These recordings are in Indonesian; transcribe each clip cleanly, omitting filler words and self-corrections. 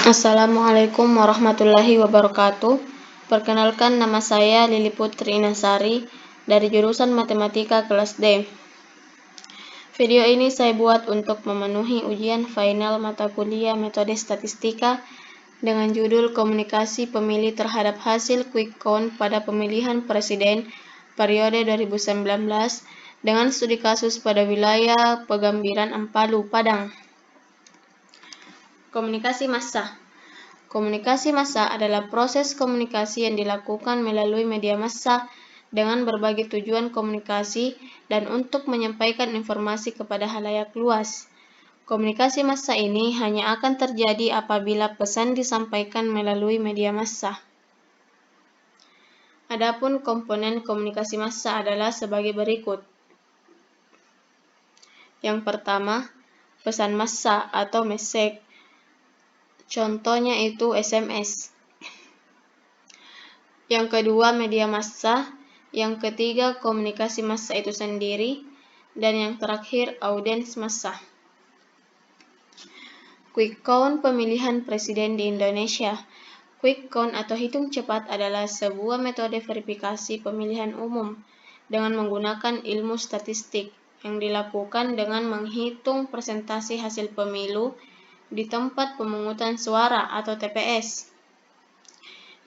Assalamualaikum warahmatullahi wabarakatuh. Perkenalkan, nama saya Lili Putri Nasari dari jurusan Matematika kelas D. Video ini saya buat untuk memenuhi ujian final mata kuliah Metode Statistika dengan judul Komunikasi Pemilih terhadap Hasil Quick Count pada Pemilihan Presiden periode 2019 dengan studi kasus pada wilayah Pegambiran Ampalu, Padang. Komunikasi massa. Komunikasi massa adalah proses komunikasi yang dilakukan melalui media massa dengan berbagai tujuan komunikasi dan untuk menyampaikan informasi kepada halayak luas. Komunikasi massa ini hanya akan terjadi apabila pesan disampaikan melalui media massa. Adapun komponen komunikasi massa adalah sebagai berikut. Yang pertama, pesan massa atau message. Contohnya itu SMS. Yang kedua, media massa. Yang ketiga, komunikasi massa itu sendiri. Dan yang terakhir, audiens massa. Quick count pemilihan presiden di Indonesia. Quick count atau hitung cepat adalah sebuah metode verifikasi pemilihan umum dengan menggunakan ilmu statistik yang dilakukan dengan menghitung persentase hasil pemilu di tempat pemungutan suara atau TPS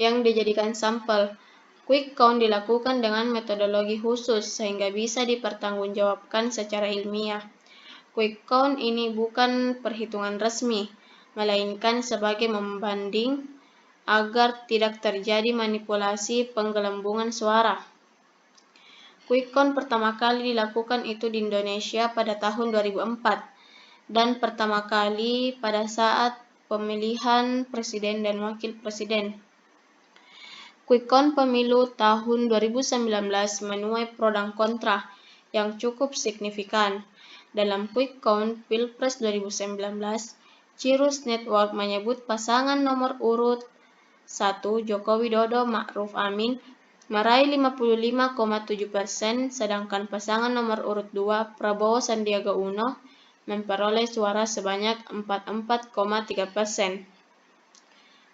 yang dijadikan sampel. Quick count dilakukan dengan metodologi khusus sehingga bisa dipertanggungjawabkan secara ilmiah. Quick count ini bukan perhitungan resmi, melainkan sebagai membanding agar tidak terjadi manipulasi penggelembungan suara. Quick count pertama kali dilakukan itu di Indonesia pada tahun 2004 dan pertama kali pada saat pemilihan presiden dan wakil presiden. Quick count pemilu tahun 2019 menuai pro dan kontra yang cukup signifikan. Dalam quick count Pilpres 2019, Cirrus Network menyebut pasangan nomor urut 1 Joko Widodo Ma'ruf Amin meraih 55,7%, sedangkan pasangan nomor urut 2 Prabowo Sandiaga Uno memperoleh suara sebanyak 44,3%.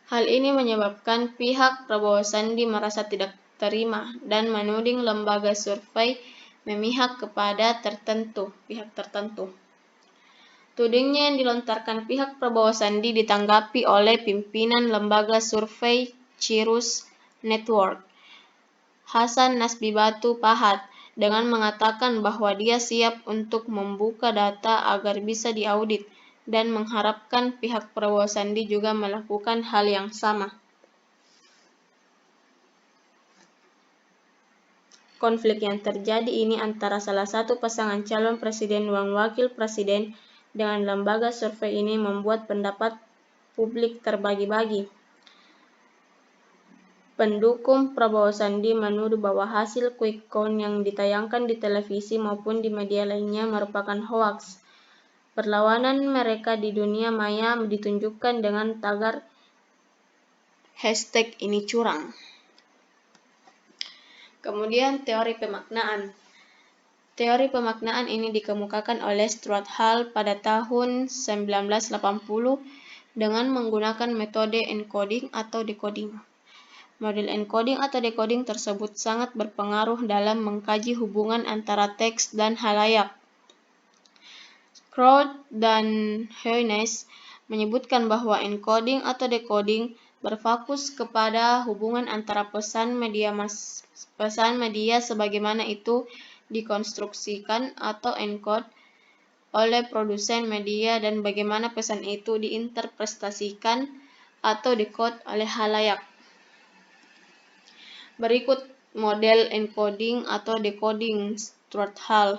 Hal ini menyebabkan pihak Prabowo Sandi merasa tidak terima dan menuding lembaga survei memihak kepada pihak tertentu. Tudingnya yang dilontarkan pihak Prabowo Sandi ditanggapi oleh pimpinan lembaga survei Cirrus Network, Hasan Nasbi Batu Pahat, dengan mengatakan bahwa dia siap untuk membuka data agar bisa diaudit dan mengharapkan pihak Prabowo Sandi juga melakukan hal yang sama. Konflik yang terjadi ini antara salah satu pasangan calon presiden dan wakil presiden dengan lembaga survei ini membuat pendapat publik terbagi-bagi. Pendukung Prabowo Sandi menuduh bahwa hasil quick count yang ditayangkan di televisi maupun di media lainnya merupakan hoaks. Perlawanan mereka di dunia maya ditunjukkan dengan tagar #ini curang. Kemudian teori pemaknaan. Teori pemaknaan ini dikemukakan oleh Stuart Hall pada tahun 1980 dengan menggunakan metode encoding atau decoding. Model encoding atau decoding tersebut sangat berpengaruh dalam mengkaji hubungan antara teks dan halayak. Crowd dan Haynes menyebutkan bahwa encoding atau decoding berfokus kepada hubungan antara pesan media sebagaimana itu dikonstruksikan atau encode oleh produsen media dan bagaimana pesan itu diinterpretasikan atau decode oleh halayak. Berikut model encoding atau decoding Stuart Hall.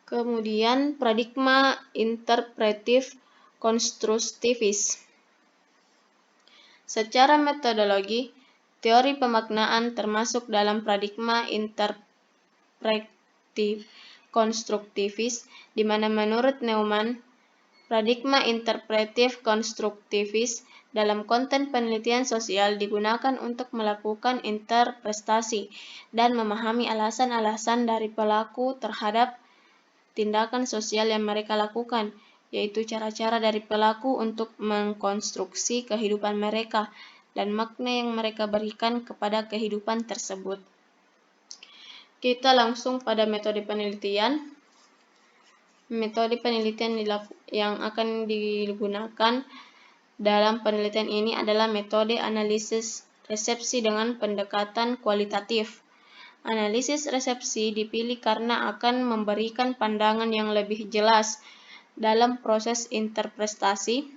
Kemudian paradigma interpretif konstruktivis. Secara metodologi, teori pemaknaan termasuk dalam paradigma interpretif konstruktivis, di mana menurut Neumann, paradigma interpretif konstruktivis dalam konten penelitian sosial digunakan untuk melakukan interpretasi dan memahami alasan-alasan dari pelaku terhadap tindakan sosial yang mereka lakukan. yaitu cara-cara dari pelaku untuk mengkonstruksi kehidupan mereka dan makna yang mereka berikan kepada kehidupan tersebut. Kita langsung pada metode penelitian. Metode penelitian yang akan digunakan dalam penelitian ini adalah metode analisis resepsi dengan pendekatan kualitatif. Analisis resepsi dipilih karena akan memberikan pandangan yang lebih jelas dalam proses interpretasi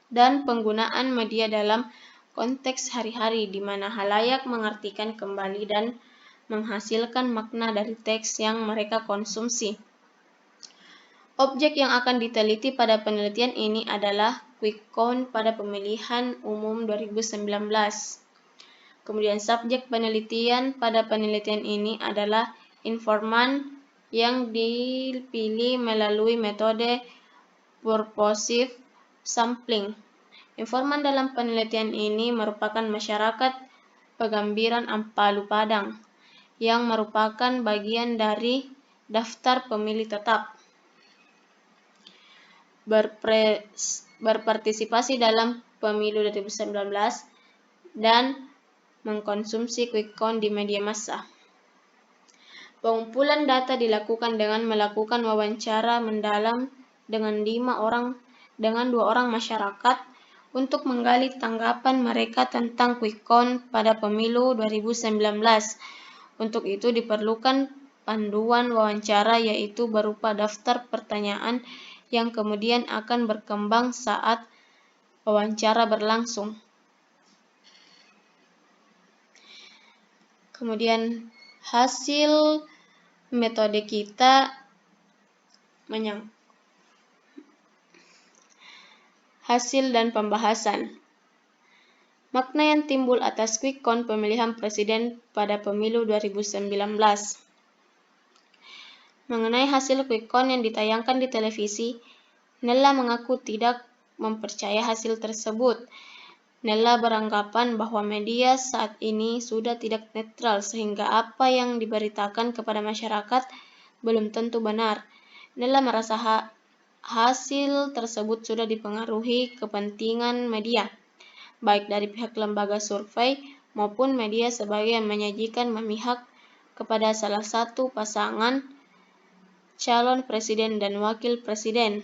dan penggunaan media dalam konteks hari-hari di mana halayak mengartikan kembali dan menghasilkan makna dari teks yang mereka konsumsi. Objek yang akan diteliti pada penelitian ini adalah quick count pada pemilihan umum 2019. Kemudian subjek penelitian pada penelitian ini adalah informan yang dipilih melalui metode purposive sampling. Informan dalam penelitian ini merupakan masyarakat Pegambiran Ampalu Padang yang merupakan bagian dari daftar pemilih tetap. Berpartisipasi dalam pemilu 2019 dan mengkonsumsi quick count di media massa. Pengumpulan data dilakukan dengan melakukan wawancara mendalam dengan 2 orang masyarakat untuk menggali tanggapan mereka tentang quick count pada pemilu 2019. Untuk itu diperlukan panduan wawancara yaitu berupa daftar pertanyaan yang kemudian akan berkembang saat wawancara berlangsung. Kemudian hasil metode kita hasil dan pembahasan. Makna yang timbul atas quick count pemilihan presiden pada pemilu 2019. Mengenai hasil quick count yang ditayangkan di televisi, Nella mengaku tidak mempercaya hasil tersebut. Nella beranggapan bahwa media saat ini sudah tidak netral sehingga apa yang diberitakan kepada masyarakat belum tentu benar. Nella merasa hasil tersebut sudah dipengaruhi kepentingan media, baik dari pihak lembaga survei maupun media sebagai yang menyajikan memihak kepada salah satu pasangan calon presiden dan wakil presiden.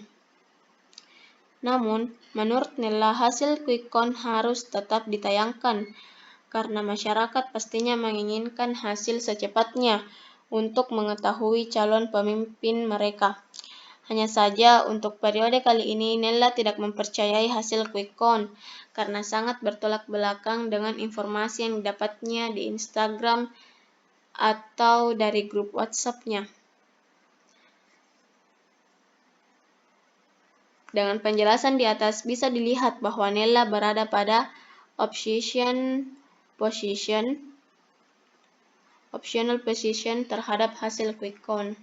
Namun, menurut Nella, hasil quick count harus tetap ditayangkan karena masyarakat pastinya menginginkan hasil secepatnya untuk mengetahui calon pemimpin mereka. Hanya saja untuk periode kali ini Nella tidak mempercayai hasil quick count karena sangat bertolak belakang dengan informasi yang didapatnya di Instagram atau dari grup WhatsApp-nya. Dengan penjelasan di atas bisa dilihat bahwa Nella berada pada optional position terhadap hasil quick count.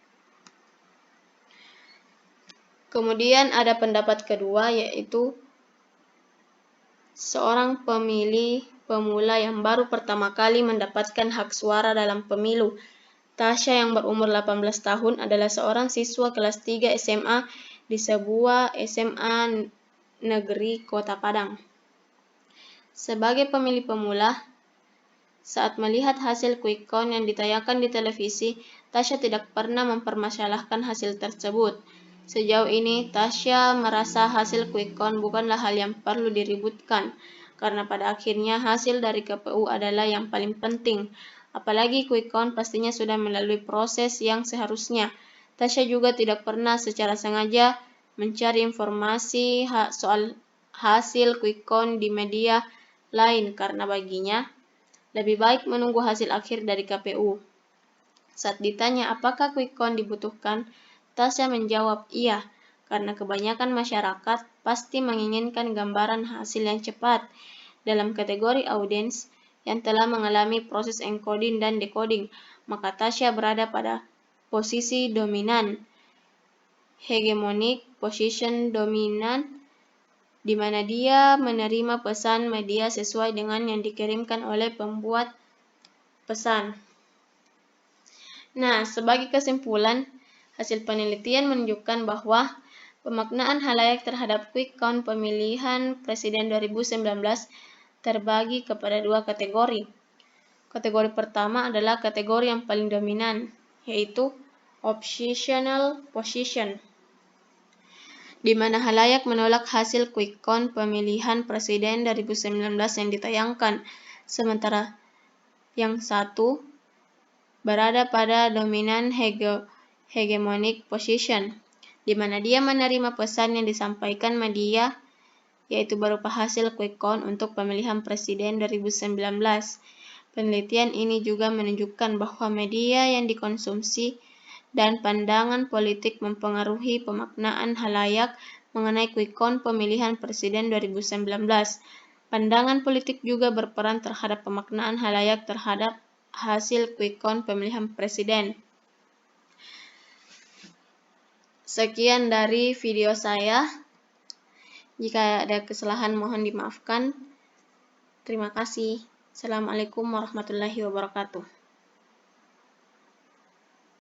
Kemudian ada pendapat kedua yaitu seorang pemilih pemula yang baru pertama kali mendapatkan hak suara dalam pemilu. Tasya yang berumur 18 tahun adalah seorang siswa kelas 3 SMA di sebuah SMA negeri Kota Padang. Sebagai pemilih pemula, saat melihat hasil quick count yang ditayangkan di televisi, Tasya tidak pernah mempermasalahkan hasil tersebut. Sejauh ini, Tasya merasa hasil quick count bukanlah hal yang perlu diributkan, karena pada akhirnya hasil dari KPU adalah yang paling penting. Apalagi quick count pastinya sudah melalui proses yang seharusnya. Tasya juga tidak pernah secara sengaja mencari informasi soal hasil quick count di media lain karena baginya lebih baik menunggu hasil akhir dari KPU. Saat ditanya apakah quick count dibutuhkan, Tasya menjawab iya, karena kebanyakan masyarakat pasti menginginkan gambaran hasil yang cepat. Dalam kategori audiens yang telah mengalami proses encoding dan decoding, maka Tasya berada pada posisi dominan, hegemonic position dominan, di mana dia menerima pesan media sesuai dengan yang dikirimkan oleh pembuat pesan. Nah, sebagai kesimpulan, Hasil penelitian menunjukkan bahwa pemaknaan halayak terhadap quick count pemilihan presiden 2019 terbagi kepada dua kategori. Kategori pertama adalah kategori yang paling dominan, yaitu oppositional position, di mana halayak menolak hasil quick count pemilihan presiden 2019 yang ditayangkan, sementara yang satu berada pada dominan hegemonic position, di mana dia menerima pesan yang disampaikan media, yaitu berupa hasil quick count untuk pemilihan presiden 2019. Penelitian ini juga menunjukkan bahwa media yang dikonsumsi dan pandangan politik mempengaruhi pemaknaan halayak mengenai quick count pemilihan presiden 2019. Pandangan politik juga berperan terhadap pemaknaan halayak terhadap hasil quick count pemilihan presiden. Sekian dari video saya. Jika ada kesalahan mohon dimaafkan. Terima kasih. Assalamualaikum warahmatullahi wabarakatuh.